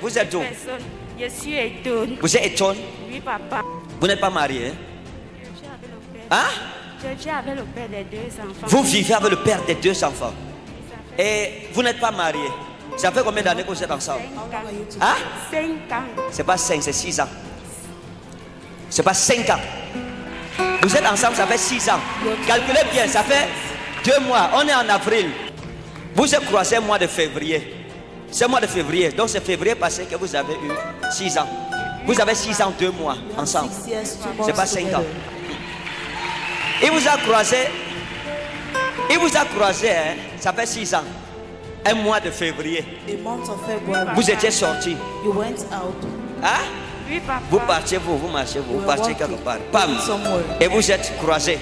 Vous êtes d'où? Je suis Eton. Vous êtes Eton? Oui, papa. Vous n'êtes pas marié? Hein? Je vis avec le père des 2 enfants. Vous vivez avec le père des 2 enfants. Et vous n'êtes pas marié. Ça fait combien d'années que vous êtes ensemble? 5 ans. Hein? 5 ans. C'est pas 5, c'est 6 ans. C'est pas 5 ans. Vous êtes ensemble, ça fait 6 ans. Calculez bien, ça fait 2 mois. On est en avril. Vous êtes croisés au mois de février. C'est le mois de février. Donc c'est février passé que vous avez eu 6 ans. Vous avez 6 ans, 2 mois ensemble. C'est pas 5 ans. Il vous a croisé. Il vous a croisé, hein, ça fait 6 ans. Un mois de février. Vous étiez sortis. Hein? Oui, papa. Vous partiez, vous marchez, vous partez quelque part. Pam. Et vous êtes croisés.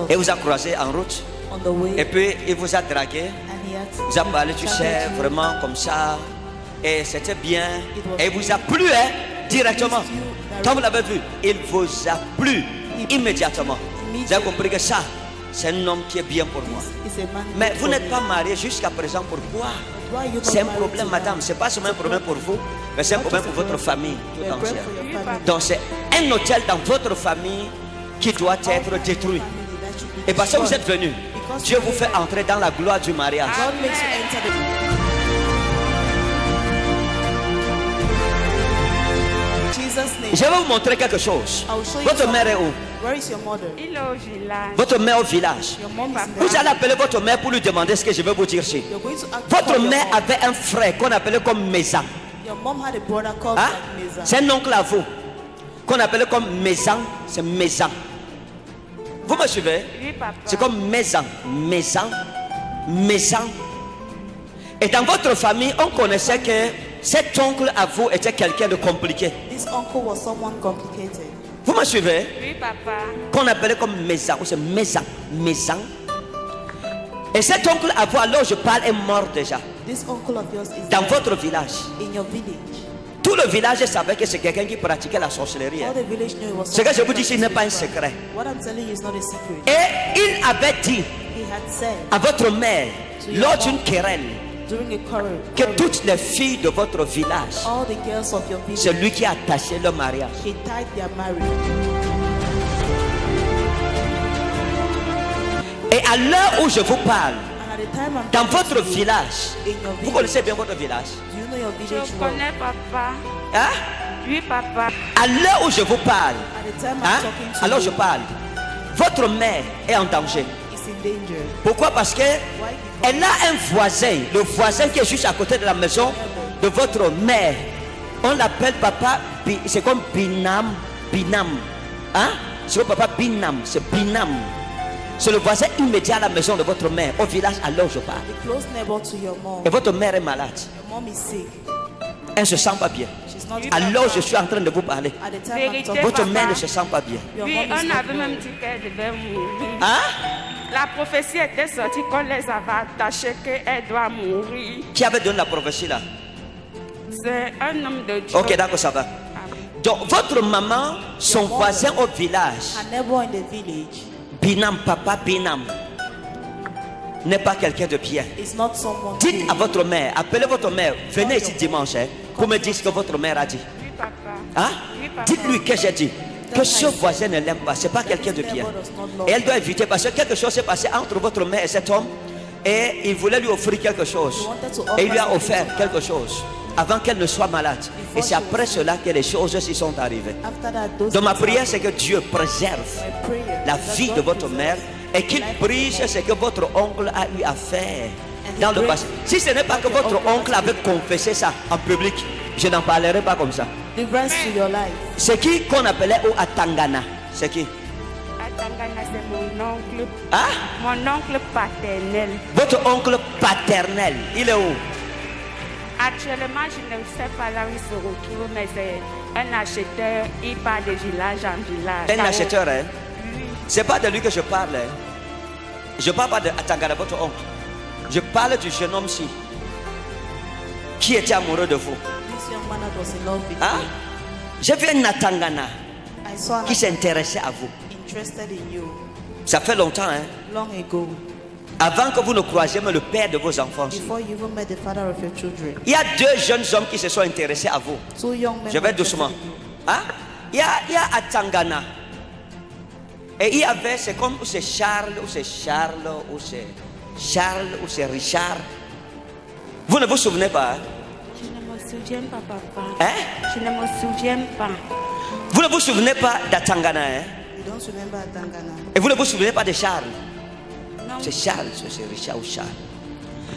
Et vous a croisé en route. Et puis il vous a dragué. Vous a parlé, tu sais, vraiment comme ça. Et c'était bien. Et il vous a plu, hein, directement. Quand vous l'avez vu, il vous a plu immédiatement. Vous avez compris que ça, c'est un homme qui est bien pour moi. Mais vous n'êtes pas marié jusqu'à présent. Pourquoi? C'est un problème, madame. Ce n'est pas seulement un problème pour vous, mais c'est un problème pour votre famille tout entière. Donc c'est un hôtel dans votre famille qui doit être détruit. Et parce que vous êtes venu, Dieu vous fait entrer dans la gloire du mariage. Je vais vous montrer quelque chose. Votre mère est où? Il est au village. Votre mère au village. Vous allez appeler votre mère pour lui demander ce que je vais vous dire ici. Votre mère avait un frère qu'on appelait comme Mézan. Hein? C'est un oncle à vous qu'on appelait comme Mézan. C'est Mézan. Vous me suivez? Oui, papa. C'est comme Mézan. Mézan. Mézan. Et dans votre famille, on connaissait que cet oncle à vous était quelqu'un de compliqué. Vous me suivez? Oui, papa. Qu'on appelait comme Mézan. C'est Mézan. Mézan. Et cet oncle à vous, alors je parle, est mort déjà. Dans votre village. Tout le village savait que c'est quelqu'un qui pratiquait la sorcellerie. Hein. Ce que je vous dis, ce n'est pas un secret. Et il avait dit à votre mère, lors d'une querelle, que toutes les filles de votre village, c'est lui qui a attaché le mariage. Et à l'heure où je vous parle, dans votre village, vous connaissez bien votre village? Je connais papa. Hein? Oui, papa. À l'heure où je vous parle, hein? Alors je parle, votre mère est en danger. Pourquoi? Parce que elle a un voisin, le voisin qui est juste à côté de la maison de votre mère. On l'appelle papa, c'est comme Binam. Binam. Hein? C'est le papa Binam, c'est Binam. C'est le voisin immédiat à la maison de votre mère, au village, alors je parle. Et votre mère est malade. Elle ne se sent pas bien. Alors je suis en train de vous parler. Votre mère ne se sent pas bien. Oui, on avait même dit qu'elle devait mourir. Hein? La prophétie était sortie qu'on les avait attachés qu'elle doit mourir. Qui avait donné la prophétie là? C'est un homme de Dieu. Ok, d'accord, ça va. Donc votre maman, son voisin au village, Binam, papa Binam, n'est pas quelqu'un de bien. Dites à votre mère, appelez votre mère, venez ici dimanche, hein, pour me dire ce que votre mère a dit. Oui, papa. Hein? Oui, papa. Dites-lui que j'ai dit que ce voisin ne l'aime pas, c'est pas quelqu'un de bien. Et elle doit éviter parce que quelque chose s'est passé entre votre mère et cet homme. Et il voulait lui offrir quelque chose. Et il lui a offert quelque chose avant qu'elle ne soit malade. Et c'est après cela que les choses s'y sont arrivées. Donc ma prière, c'est que Dieu préserve la vie de votre mère et qu'il brise ce que votre oncle a eu à faire dans le passé. Si ce n'est pas que votre oncle avait confessé ça en public, je n'en parlerai pas comme ça. C'est qui qu'on appelait au Atangana? C'est qui? Atangana, c'est mon oncle. Hein? Mon oncle paternel. Votre oncle paternel, il est où? Actuellement, je ne sais pas là où il se retrouve, mais c'est un acheteur. Il part de village en village. Un acheteur, hein? C'est pas de lui que je parle. Hein? Je parle pas de Atangana, votre oncle. Je parle du jeune homme-ci qui était amoureux de vous. Hein? J'ai vu un Atangana qui s'intéressait à vous. Ça fait longtemps, hein? Avant que vous ne croisiez même le père de vos enfants. Il y a 2 jeunes hommes qui se sont intéressés à vous. Je vais doucement. Hein? Il y a à Tangana. Et il y avait, c'est comme ou c'est Charles, ou c'est Richard. Vous ne vous souvenez pas? Je ne me souviens pas, papa. Hein? Je ne me souviens pas. Vous ne vous souvenez pas d'Atangana, hein? Et vous ne vous souvenez pas de Charles? C'est Charles, c'est Richard ou Charles.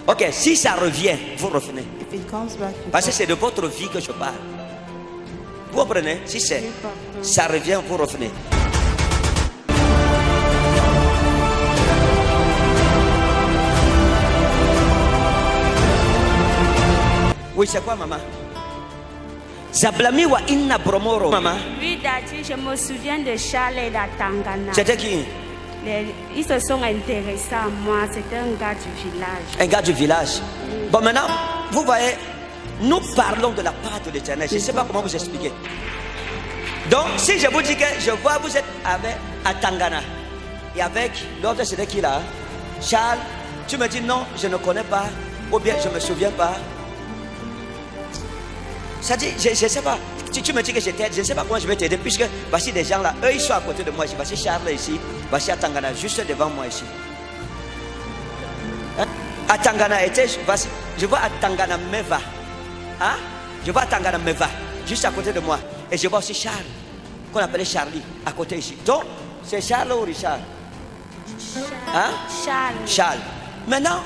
Ok, si ça revient, vous revenez. Parce que c'est de votre vie que je parle. Vous comprenez? Si ça revient, vous revenez. Oui, c'est quoi, maman? Zablami wa inna bromoro, maman. Oui, Daddy, je me souviens de Charles et d'Atangana. C'était qui? Ils se sont intéressés à moi. C'était un gars du village. Un gars du village. Bon, maintenant, vous voyez, nous parlons de la part de l'Éternel. Je ne sais pas comment vous expliquer. Donc, si je vous dis que je vois, vous êtes avec Atangana. Et avec l'autre, c'était qui là? Charles. Tu me dis non, je ne connais pas. Ou bien je ne me souviens pas. Ça dit, je ne sais pas. Si tu me dis que je t'aide, je ne sais pas comment je vais t'aider. Puisque voici des gens là, eux ils sont à côté de moi. Voici Charles ici. Voici Atangana juste devant moi ici. Hein? Atangana était, voici, je vois Atangana Meva. Hein? Je vois Atangana Meva juste à côté de moi. Et je vois aussi Charles, qu'on appelait Charlie, à côté ici. Donc, c'est Charles ou Richard? Hein? Charles. Maintenant,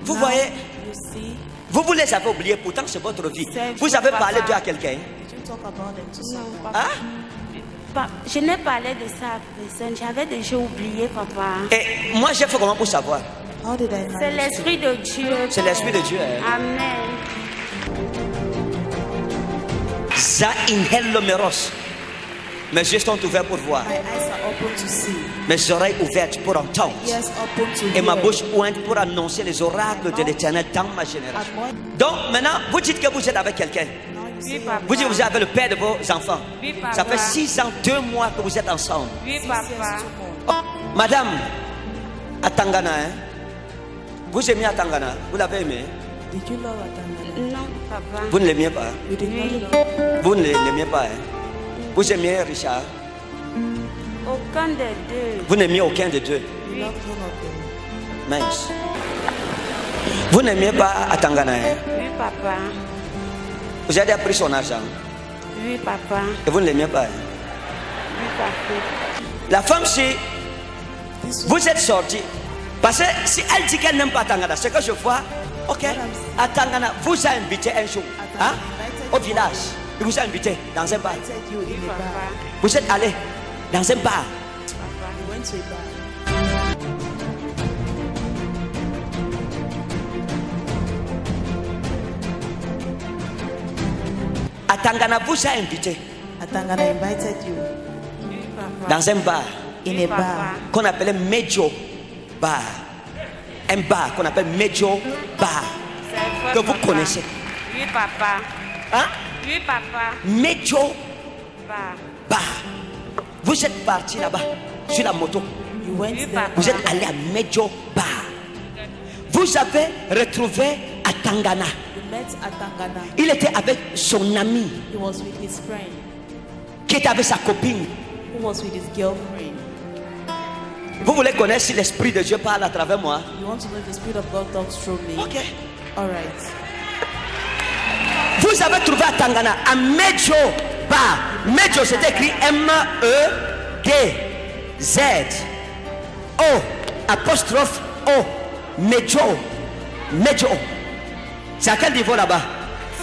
vous voyez, vous les avez oubliés, pourtant c'est votre vie. Vous avez parlé d'eux à quelqu'un? Hein? Je n'ai parlé de ça à personne. J'avais déjà oublié, papa. Et moi, j'ai fait comment pour savoir? C'est l'Esprit de Dieu. C'est l'Esprit de Dieu. Hein? Amen. Za inhelo meros. Mes yeux sont ouverts pour voir. Mes oreilles ouvertes pour entendre. Et ma bouche ointe pour annoncer les oracles de l'Éternel dans ma génération. Donc maintenant, vous dites que vous êtes avec quelqu'un. Oui, papa. Vous dites que vous êtes avec le père de vos enfants. Oui, papa. Ça fait 6 ans, 2 mois que vous êtes ensemble. Oui, papa. Oh, madame, Atangana, hein? Vous aimez Atangana? Vous l'avez aimé? Non, papa. Vous ne l'aimiez pas? Oui. Vous ne l'aimiez pas, hein? Vous aimiez Richard? Aucun des deux. Vous n'aimiez aucun des deux? Oui. Mince. Vous n'aimiez pas Atangana, hein? Oui, papa. Vous avez pris son argent? Oui, papa. Et vous ne l'aimiez pas, hein? Oui, papa. La femme, si vous êtes sorti, parce que si elle dit qu'elle n'aime pas Atangana, c'est que je vois, ok, Atangana vous a invité un jour, hein, au village. Il vous a invité dans un bar. Oui, papa. Vous êtes allé dans un bar. Atangana vous a invité dans un bar qu'on appelait Mejo Bar. Un bar qu'on appelle Mejo Bar. Que vous connaissez. Oui, papa. Hein? Oui, papa. Mejo Bar. Bar. Vous êtes parti là-bas sur la moto. Oui, papa. Vous êtes allé à Mejo Bar. Vous avez retrouvé Atangana. Il était avec son ami qui était avec sa copine. Vous voulez connaître si l'Esprit de Dieu parle à travers moi? Ok. Vous avez trouvé Atangana à Mejo Bar. Mejo, c'est écrit M-E-D-Z-O apostrophe O. Mejo. Mejo. C'est à quel niveau là-bas?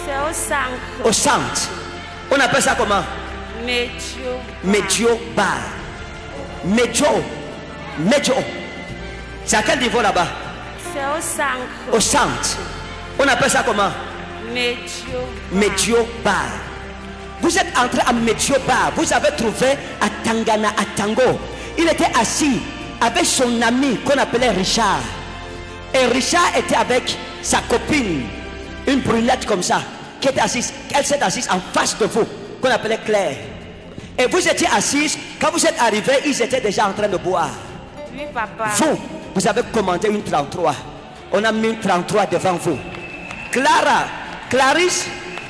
C'est au centre. Au centre. On appelle ça comment? Mejo Bar. Mejo. Mejo. C'est à quel niveau là-bas? C'est au centre. Au centre. On appelle ça comment? Mejo Bar. Vous êtes entré à Mejo Bar. Vous avez trouvé Atangana Atango. Il était assis avec son ami qu'on appelait Richard. Et Richard était avec sa copine, une brunette comme ça, qui était assise. Elle s'est assise en face de vous, qu'on appelait Claire. Et vous étiez assise. Quand vous êtes arrivés, ils étaient déjà en train de boire. Oui, papa. vous avez commandé une 33. On a mis une 33 devant vous. Clarisse,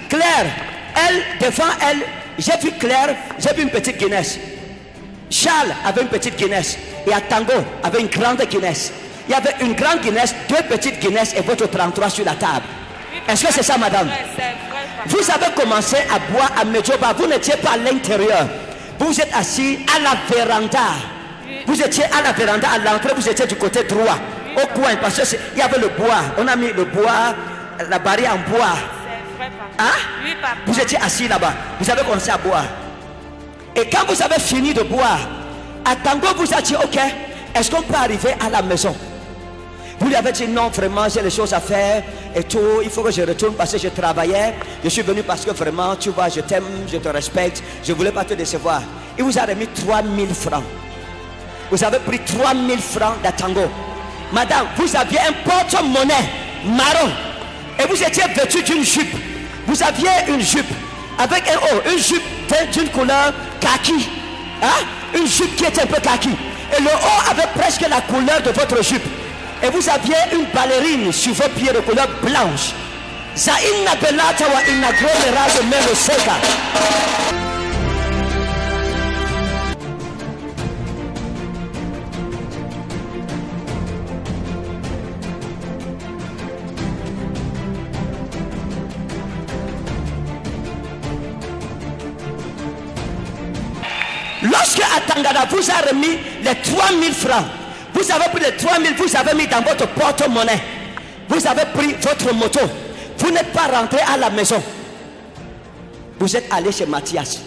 Claire, elle, devant elle, j'ai vu Claire, j'ai vu une petite Guinness. Charles avait une petite Guinness. Et à Tango avait une grande Guinness. Il y avait une grande Guinness, 2 petites Guinness et votre 33 sur la table. Est-ce que c'est ça, madame? Vous avez commencé à boire à Medjoba. Vous n'étiez pas à l'intérieur. Vous êtes assis à la véranda. Vous étiez à la véranda, à l'entrée, vous étiez du côté droit, au coin, parce qu'il y avait le bois. On a mis le bois, la barrière en bois. Hein? Oui, papa. Vous étiez assis là-bas. Vous avez commencé à boire. Et quand vous avez fini de boire, à Tango, vous avez dit, ok, est-ce qu'on peut arriver à la maison? Vous lui avez dit, non, vraiment, j'ai les choses à faire et tout. Il faut que je retourne parce que je travaillais. Je suis venu parce que vraiment, tu vois, je t'aime, je te respecte. Je ne voulais pas te décevoir. Il vous a remis 3000 francs. Vous avez pris 3000 francs d'Atango. Madame, vous aviez un porte-monnaie marron. Et vous étiez vêtu d'une jupe. Vous aviez une jupe avec un haut, une jupe d'une couleur kaki. Hein? Une jupe qui était un peu kaki. Et le haut avait presque la couleur de votre jupe. Et vous aviez une ballerine sur vos pieds de couleur blanche. Zainna belata wa inna gromera de melo seka. Lorsque Atangana vous a remis les 3000 francs, vous avez pris les 3000, vous avez mis dans votre porte-monnaie. Vous avez pris votre moto. Vous n'êtes pas rentré à la maison. Vous êtes allé chez Mathias.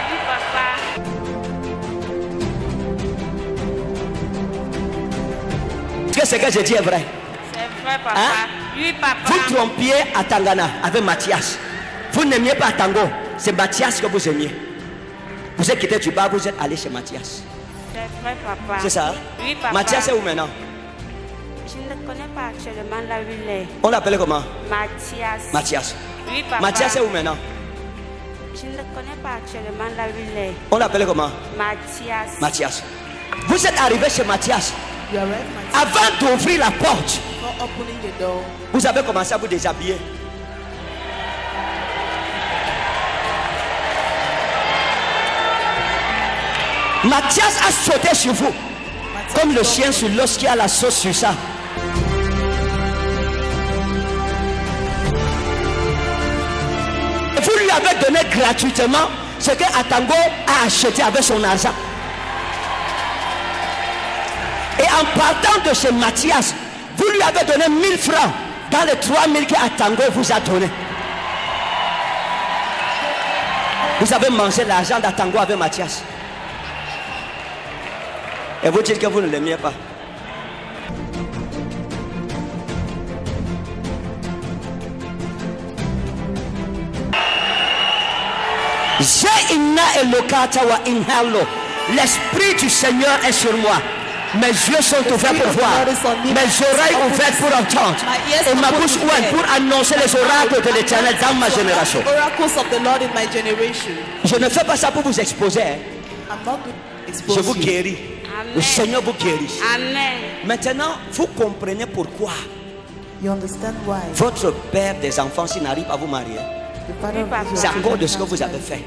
Oui, papa. Est-ce que ce que je dis est vrai? C'est vrai, papa. Hein? Oui, papa. Vous trompiez à Tangana avec Mathias. Vous n'aimiez pas Tango. C'est Mathias que vous aimiez. Vous êtes quitté du bar, vous êtes allé chez Mathias. C'est vrai, papa. C'est ça? Oui, papa. Mathias est où maintenant? Je ne connais pas actuellement là où il est. On l'appelait comment? Mathias. Mathias. Oui, papa. Mathias est où maintenant? Je ne connais pas actuellement là où il est. On l'appelait comment? Mathias. Mathias. Vous êtes arrivé chez Mathias. Avant d'ouvrir la porte, vous avez commencé à vous déshabiller. Mathias a sauté sur vous comme le chien sur l'os qui a la sauce sur ça. Vous lui avez donné gratuitement ce que Atango a acheté avec son argent. Et en partant de chez Mathias, vous lui avez donné 1000 francs dans les 3000 que Atango vous a donné. Vous avez mangé l'argent d'Atango avec Mathias. Et vous dites que vous ne l'aimiez pas. L'esprit du Seigneur est sur moi. Mes yeux sont ouverts pour voir, mes oreilles ouvertes pour entendre, et ma bouche ouverte pour annoncer les oracles de l'Éternel dans ma génération. Je ne fais pas ça pour vous exposer. Je vous guéris. Amen. Le Seigneur vous guérit. Amen. Maintenant, vous comprenez pourquoi You understand why? votre père des enfants, s'il n'arrive pas à vous marier, The father of your c'est à children cause de ce que vous avez fait.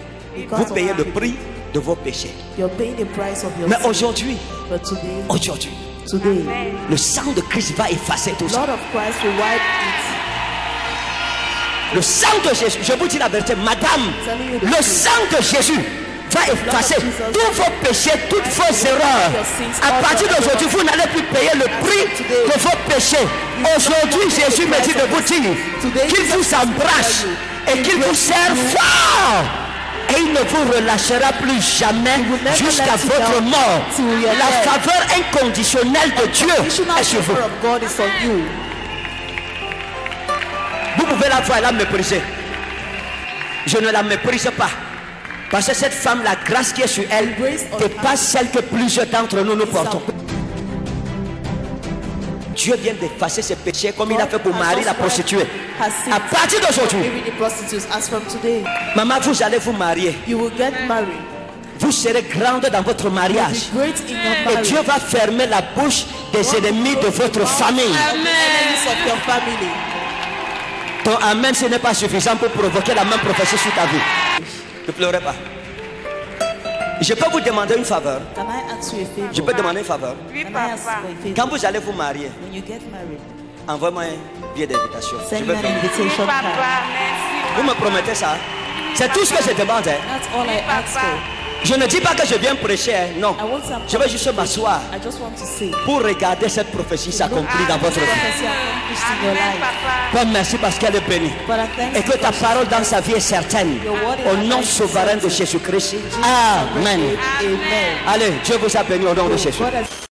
Vous payez le prix de vos péchés. You're paying the price of your Mais sin. aujourd'hui, But today, Amen. le sang de Christ va effacer tout ça. Lord of Christ will wipe Le sang de Jésus, je vous dis la vérité, madame, le sang de Jésus va effacer tous vos péchés, toutes vos erreurs. À partir d'aujourd'hui, vous n'allez plus payer le prix de vos péchés. Aujourd'hui, Jésus me dit de vous dire qu'il vous embrasse et qu'il vous serre fort. Et il ne vous relâchera plus jamais jusqu'à votre mort. La faveur inconditionnelle de Dieu est sur vous. Vous pouvez la voir, la mépriser. Je ne la méprise pas. Parce que cette femme, la grâce qui est sur elle n'est pas celle que plusieurs d'entre nous nous portons. Dieu vient d'effacer ses péchés comme il a fait pour Marie la prostituée. À partir d'aujourd'hui, maman, vous allez vous marier. Vous serez grande dans votre mariage. Be great in your Et marriage. Dieu va fermer la bouche des ennemis de votre famille. Enemies of your family. Ton amen, ce n'est pas suffisant pour provoquer la même prophétie sur ta vie. Ne pleurez pas. Je peux vous demander une faveur. Can I ask you a favor? Je peux demander une faveur. Oui, Can I ask papa. for a favor? Quand vous allez vous marier, When you get married, envoie-moi un billet d'invitation. Je send veux me an venir. Oui, invitation papa, card. merci. Vous me papa. promettez ça? C'est tout ce que je demande. Hein. That's all I ask Papa. for. Je ne dis pas que je viens prêcher. Hein. Non. I want some. Je vais juste m'asseoir I just want to say. pour regarder cette prophétie s'accomplir dans votre vie. Prophecy accomplished in your Amen, life. papa. Père, merci parce qu'elle est bénie. But I thank Et que ta parole dans sa vie est certaine. Au nom souverain de Jésus-Christ. Amen. Amen. Allez, Dieu vous a béni au nom de Jésus. God has